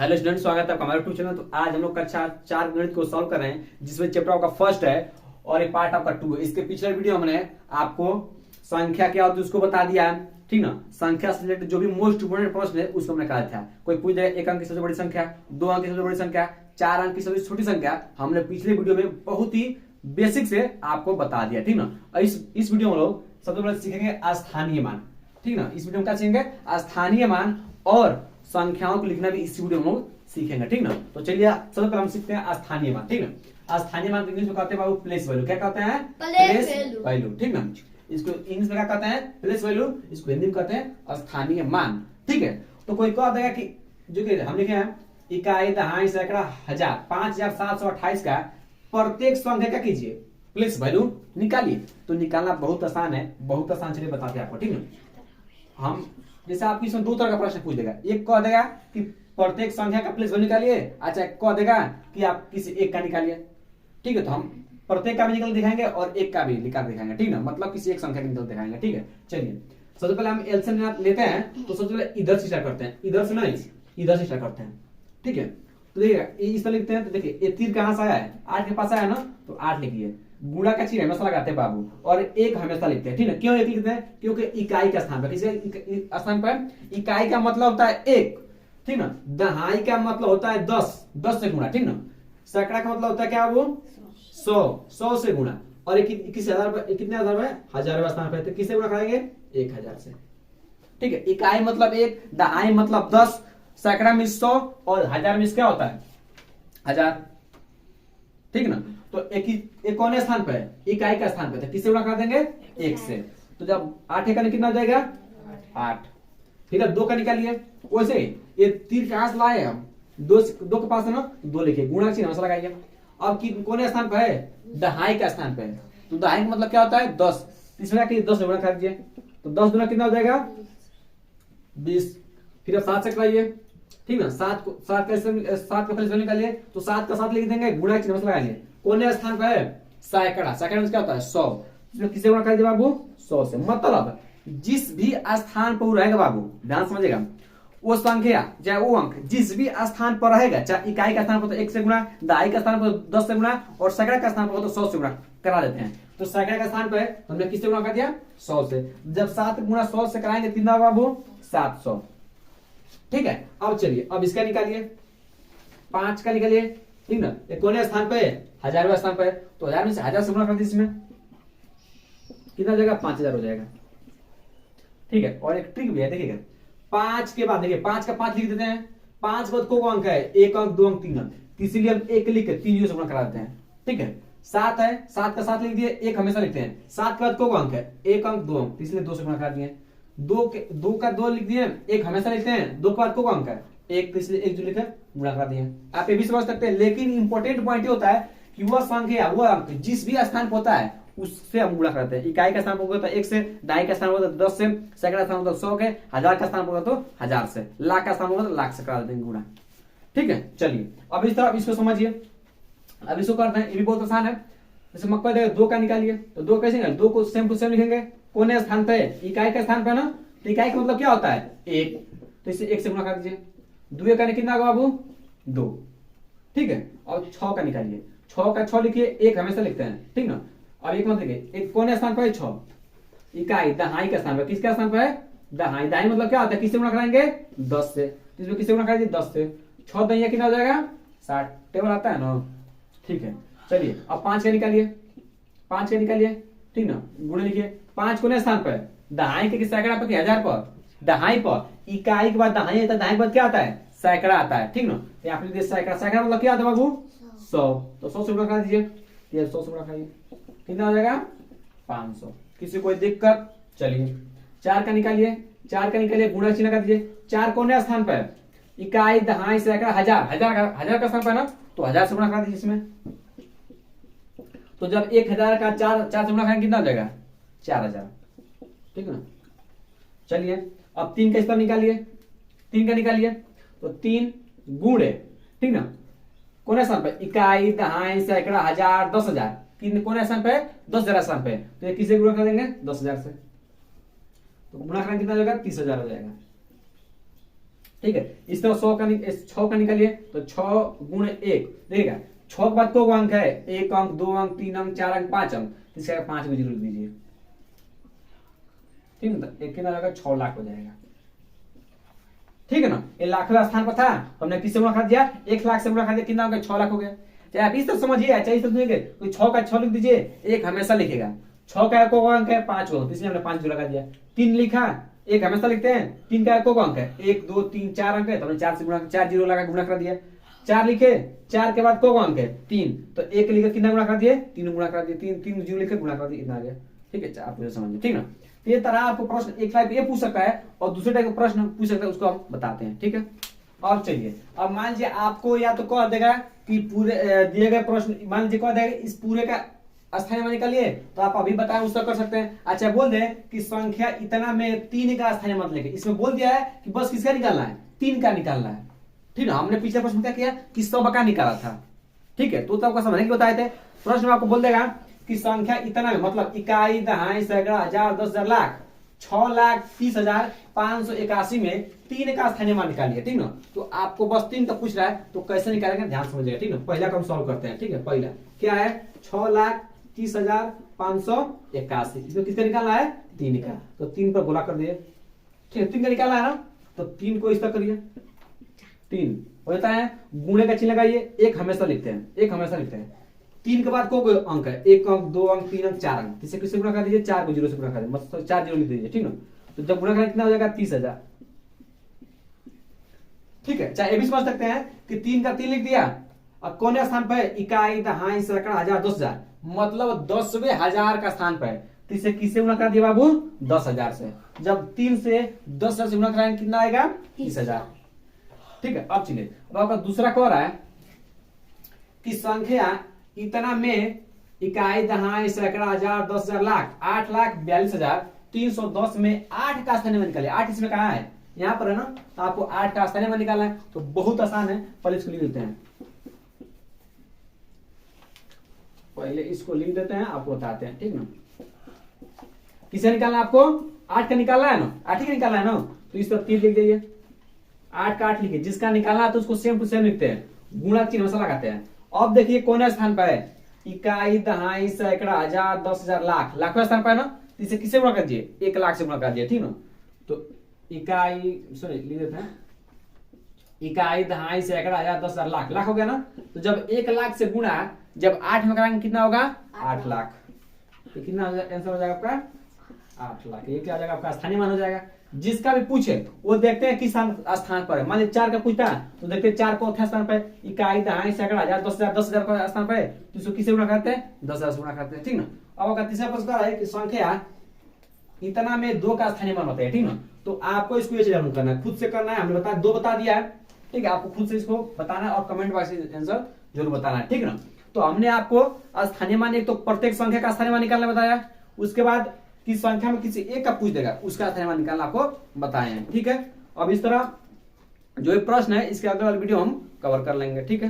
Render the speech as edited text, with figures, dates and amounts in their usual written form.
Hello student, स्वागत है आपका हमारे ट्यूशन चैनल। तो आज हम लोग कक्षा 4 गणित को सॉल्व कर रहे हैं, जिसमें चैप्टर आपका फर्स्ट है और एक पार्ट आपका 2 है। इसके पिछले वीडियो हमने आपको संख्या क्या होती है उसको बता दिया है, ठीक ना। संख्या से रिलेटेड जो भी मोस्ट इंपोर्टेंट प्रश्न है उसको हमने कहा था। कोई पूछ देगा 1 अंक की सबसे बड़ी संख्या, 2 अंक की सबसे बड़ी संख्या, 4 अंक की सबसे छोटी संख्या, हमने पिछले वीडियो में बहुत ही बेसिक से आपको बता दिया, ठीक ना। और इस वीडियो में लोग सबसे पहले सीखेंगे स्थानीय मान, ठीक ना। इस वीडियो में क्या सीखेंगे? स्थानीय मान और संख्याओं को लिखना भी इस वीडियो में हम सीखेंगे, ठीक ना। तो चलिए सबसे पहले हम सीखते हैं स्थानीय मान, ठीक ना। स्थानीय मान को इंग्लिश में कहते हैं बाबू प्लेस वैल्यू। क्या कहते हैं? प्लेस वैल्यू, ठीक ना। इसको इंग्लिश में क्या कहते हैं? Place value. इसको हिंदी में कहते हैं स्थानीय मान, ठीक है। तो कोई कह देगा कि जो कि हम लिखे हैं इकाई, दहाई, सैकड़ा, हजार, 5728 का प्रत्येक संख्या क्या कीजिए? प्लेस वैल्यू निकालिए। तो निकालना बहुत आसान है, बहुत आसान। चलिए बताते हैं आपको, ठीक ना। हम जैसे आपकी इसमें दो तरह का प्रश्न पूछ देगा। एक कह देगा कि प्रत्येक संख्या का प्लेस वैल्यू निकालिए, अच्छा कह देगा कि आप किसी एक का निकालिए, ठीक है। तो हम प्रत्येक का भी निकल दिखाएंगे और एक का भी निकाल दिखाएंगे, ठीक ना। मतलब किसी एक संख्या का निकल दिखाएंगे, ठीक है। चलिए सबसे पहले हम एलसीएम लेते हैं। तो सबसे पहले इधर से स्टार्ट करते हैं, इधर से नहीं, इधर से स्टार्ट करते हैं, ठीक है। तो देखिएगा इस तरह लिखते हैं। तो देखिए ये तीर कहां से आया है? 8 के पास आया ना, तो 8 लिखिए। गुणा का चिन्ह हमेशा लगाते हैं बाबू, और एक हमेशा लिखते हैं, ठीक है। क्यों एक लिखते हैं? क्योंकि इकाई का स्थान पर, किसी स्थान पर इकाई का मतलब होता है एक, ठीक ना। दहाई का मतलब होता है 10 से गुणा, ठीक ना। सैकड़ा का मतलब होता है क्या बाबू? 100 से गुणा। और किस हजार पर, कितने हजार में? 1000वें स्थान पर। तो किससे गुणा कराएंगे? 1000 से, ठीक है। इकाई मतलब एक, दहाई मतलब 10, सैकड़ा में 100 और हजार में क्या होता है? 1000, ठीक ना। तो एक कौन स्थान पे है? इकाई का स्थान पे। तो किससे गुणा कर देंगे? 1 से। तो जब 8 का कितना हो जाएगा? 8। ठीक है, 2 का निकालिए। वैसे ये तीर कहां से लाए हम? 2 के पास है ना, 2 लिखिए। गुणा का चिन्ह हमेशा लगाइए। अब कौन स्थान पे है? दहाई का स्थान पे है। तो दहाई का मतलब क्या होता है? 10। इसमें 10 से गुणा कर दीजिए। तो 10 गुना कितना हो जाएगा? 20। फिर अब 7 से कराइए, ठीक ना। 7 का प्लेस निकालिए। तो 7 का 7 लिख देंगे, गुणा का चिन्ह लगाइए। कौन स्थान पर है? सैकड़ा। सैकड़ा में क्या होता है? 100। इसमें किससे गुणा कर दिया बाबू? 100 से। मतलब जिस भी स्थान पर रहेगा बाबू, ध्यान समझिएगा, वो संख्या चाहे वो अंक जिस भी स्थान पर रहेगा, चाहे इकाई का स्थान पर तो 1 से गुणा, दहाई का स्थान पर 10 से गुणा, और सैकड़ा का स्थान पर तो 100 से गुणा करा देते हैं। तो सैकड़ा का स्थान पर हमने किससे गुणा कर दिया? 100 से। जब 7 गुणा 100 से कराएंगे कितना बाबू? 700, ठीक है। अब चलिए अब इसका निकालिए, 5 का निकालिए, ठीक ना। ये कौन स्थान पे है? 1000वें स्थान पे है। तो 1000 में से 1000 से गुणा कर दीजिए। इसमें कितना हो जाएगा? 5000 हो जाएगा, ठीक है। और एक ट्रिक भी है, देखिएगा 5 के बाद, देखिए 5 का 5 लिख देते हैं। 5 के बाद को अंक है? 1 अंक, 2 अंक, 3 अंक, इसलिए हम 1 लिख के 3 से गुणा करा देते हैं, ठीक है। 7 है, 7 का 7 लिख दिए, 1 हमेशा लिखते हैं। 7 के बाद को अंक है? 1 अंक, 2 अंक, इसलिए 2 से गुणा कर दिए। 2 का 2 लिख दिए, 1 हमेशा लिखते हैं। 2 के बाद को अंक है? 1, तो इसलिए 1 जो लिखा गुणा कर दिए। आप ये भी समझ सकते हैं, लेकिन इंपॉर्टेंट पॉइंट ये होता है कि वह संख्या, वह अंक जिस भी स्थान पर होता है उससे हम गुणा करते हैं। इकाई का स्थान पर होता है 1 से, दहाई का स्थान पर होता है 10 से, सैकड़ा स्थान पर होता है 100 के, हजार का स्थान पर होता है तो 1000 से, लाख का स्थान पर होता है लाख से करा देते हैं गुणा, ठीक है। चलिए अब इस तरह इसको समझिए। अब इसको करते हैं, ये भी बहुत आसान है। जैसे मक्का देगा 2 का निकालिए। तो 2 कैसे निकालिए? 2 को सेम टू सेम लिखेंगे। कौन स्थान पे? इकाई का स्थान पे ना। तो इकाई का मतलब क्या होता है? 1, तो इसे 1 से गुणा कर दीजिए। 2 का कितना होगा बाबू? 2, ठीक है। और 6 का निकालिए। 6 का 6 लिखिए, 1 हमेशा लिखते हैं, ठीक ना। अब एक मत देखिए, एक कौन स्थान पर है? 6, इकाई दहाई का स्थान पर। किसका स्थान पर है? दहाई। दहाई मतलब क्या होता है? किससे गुणा कराएंगे? 10 से। तो इसमें किससे गुणा करेंगे? 10 से। 6 दहिया कितना हो जाएगा? 60। टेबल आता है ना, ठीक है। चलिए अब 5 का निकालिए। 5 का निकालिए, ठीक ना। गुणे लिखिए। 5 कौन स्थान पर? दहाई के सैकड़ा पर कि हजार पर? दहाई पर। इकाई के बाद दहाई आता है, दहाई के बाद क्या आता है? सैकड़ा आता है, ठीक ना। यहाँ पे सैकड़ा, सैकड़ा मतलब क्या आता है बाबू? 100। तो 100 से गुणा कर दीजिए। 100 से गुणा करिए, कितना हो जाएगा? 500। किसी कोई दिक्कत? चलिए 4 का निकालिए। 4 का निकालिए, गुणा चिन्ह कर दीजिए। 4 कौन स्थान पर? इकाई, दहाई, सैकड़ा, हजार। हजार का स्थान पर ना, तो 1000 से गुणा कर दीजिए इसमें। तो जब 1000 का 4 से गुणा करेंगे कितना हो जाएगा? 4000, ठीक है ना। चलिए अब 3 का इस पर निकालिए। 3 का निकालिए। तो 3 गुणे, ठीक ना, कौन स्थान पर? इकाई, दहाई, सैकड़ा, हजार, 10,000। कौन स्थान पे? 10,000 स्थान पे। तो ये किससे गुणा कर देंगे? 10,000 से। तो गुणा करेंगे कितना हो जाएगा? 30,000 हो जाएगा, ठीक है। इस तरह 6 का निकालिए तो 6 गुण 1 देखिएगा। 6 के बाद को अंक है, 1 अंक, 2 अंक, 3 अंक, 4 अंक, 5 अंक, इसका 5 को 0 लिख दीजिए, ठीक है। तो 1 के ना 6 लाख हो जाएगा, ठीक है ना। ये लाखवें स्थान पर था, हमने किससे गुणा कर दिया, 1 लाख से गुणा कर दिया, कितना हो गया, 6 लाख हो गया। चाहे आप इस तरह समझिए, चाहे इस तरह समझिए, तो 6 का 6 लिख दीजिए, 1 हमेशा लिखेगा। 6 का को अंक है 5 को, इसलिए हमने 5 लगा दिया। 3 लिखा, 1 हमेशा लिखते हैं, 3 का को अंक है, 1 2 3 4 अंक है, तो हमने 4 से गुणा, 4 0 लगा गुणा कर दिया। 4 लिखे, 4 के बाद को अंक है 3, तो 1 लिखे कितना गुणा कर दिए, 3 गुणा कर दिए, 3 0 लिखे गुणा कर दिए, इतना आ गया, ठीक है। आप मुझे समझिए, ठीक ना। तो ये तरह आपको प्रश्न एक टाइप ये पूछ सकता है और दूसरे टाइप का प्रश्न पूछ सकता है, उसको हम बताते हैं, ठीक है। और चलिए, अब मान लीजिए आपको या तो कह देगा कि पूरे दिए गए प्रश्न, मान लीजिए कह देगा इस पूरे का स्थानीय मान निकालिए, तो आप अभी बताएं उसका कर सकते हैं। अच्छा, बोल दे कि संख्या इतना में 3 का स्थानीय मान लेके, इसमें बोल दिया है कि बस किसका निकालना है, 3 का निकालना है, ठीक है। हमने पिछले प्रश्न क्या किया कि 100 का निकाला था, ठीक है। तो आपको समझने के बताए थे। प्रश्न में आपको बोल देगा कि संख्या इतना में मतलब इकाई, दहाई, सैकड़ा, हजार, 10,000, लाख, 6,30,581 में 3 का स्थानीय मान निकालिए, ठीक ना। तो आपको बस 3 का पूछ रहा है, तो कैसे निकालेंगे ध्यान समझिएगा, ठीक ना। पहला काम सॉल्व करते हैं, ठीक है। पहला क्या है, 6,30,581, इसमें किसका निकालना है, 3 का, तो 3 पर गुणा कर दिए, ठीक है। 3 का निकालना है ना, तो 3 को इस तरह करिए, 3 हो जाता है, गुणे का चिन्ह लगाइए, 1 हमेशा लिखते हैं, 1 हमेशा लिखते हैं। 3 के बाद को अंक है, 1 अंक, 2 अंक, 3 अंक, 4 अंक, किससे किससे गुणा कर दीजिए, 4 को 0 से गुणा कर दीजिए, मतलब 4 0 लिख दीजिए, ठीक ना। तो जब गुणा करें कितना हो जाएगा, 30,000, ठीक है। चाहे ये भी समझ सकते हैं कि 3 का 3 लिख दिया और कौन स्थान पर, इकाई, दहाई, सैकड़ा, हजार, 10,000, मतलब 10वें हजार का स्थान पर, तो इसे किससे गुणा कर दिया बाबू, 10,000 से। जब 3 से 10,000 से गुणा कराएंगे कितना आएगा, 30,000, ठीक है। अब चलिए, अब आपका दूसरा कह रहा है कि संख्या इतना में इकाई, दहाई, सैकड़ा, हजार, 10,000, लाख, 8,42,310 में 8 का स्थानीय मान निकालिए। 8 इसमें कहाँ है, यहाँ पर है ना, तो आपको 8 का स्थानीय मान निकालना है, तो बहुत आसान है। पहले इसको लिख देते हैं, पहले इसको लिख देते हैं, आपको बताते हैं, ठीक ना। किसे निकालना है आपको, 8 का निकालना है ना, 8 का निकालना है ना, तो इस तरह 3 लिख दीजिए, 8 का 8 लिखिए। जिसका निकालना है तो उसको सेम टू सेम लिखते हैं, गुणा चिन्ह हमेशा लगाते हैं। अब देखिए कौन स्थान पर है, इकाई, दहाई, सैकड़ा, हजार, 10,000, लाख, लाखवें स्थान पर है ना, तो इसे किससे गुणा कर दिए, 1 लाख से गुणा कर दिए, ठीक ना। तो इकाई, सॉरी लिख देते हैं, इकाई, दहाई, सैकड़ा, हजार, 10,000, लाख, लाख हो गया ना। तो जब 1 लाख से गुणा जब 8 में कराएंगे कितना होगा, 8 लाख, तो कितना आंसर हो जाएगा आपका, 8 लाख। ये क्या हो जाएगा आपका स्थानीय मान हो जाएगा। जिसका भी पूछे वो देखते हैं किस स्थान पर है। मान लीजिए 4 का पूछता है तो देखते हैं 4 को स्थान पर, इकाई, दहाई, सैकड़ा, हजार, 10,000, 10,000 का स्थान पर है, तो इसको किसे गुणा करते हैं, 10,000 से गुणा करते हैं, ठीक ना। अब अगर तीसरा प्रश्न है कि संख्या इतना में 2 का स्थानीय मान होता है, ठीक ना। तो आपको इसको ये चीज करना है, खुद से करना है। हमने बता 2 बता दिया है, ठीक है। आपको खुद से इसको बताना है और कमेंट बॉक्स में आंसर जरूर बताना है, ठीक ना। तो हमने आपको स्थानीय मान, एक तो प्रत्येक संख्या का स्थानीय मान निकालना बताया, उसके बाद किस संख्या में किसी एक का पूछ देगा उसका स्थानीय मान निकालना आपको बताए हैं, ठीक है। अब इस तरह जो प्रश्न है इसके अगले वाले वीडियो हम कवर कर लेंगे, ठीक है।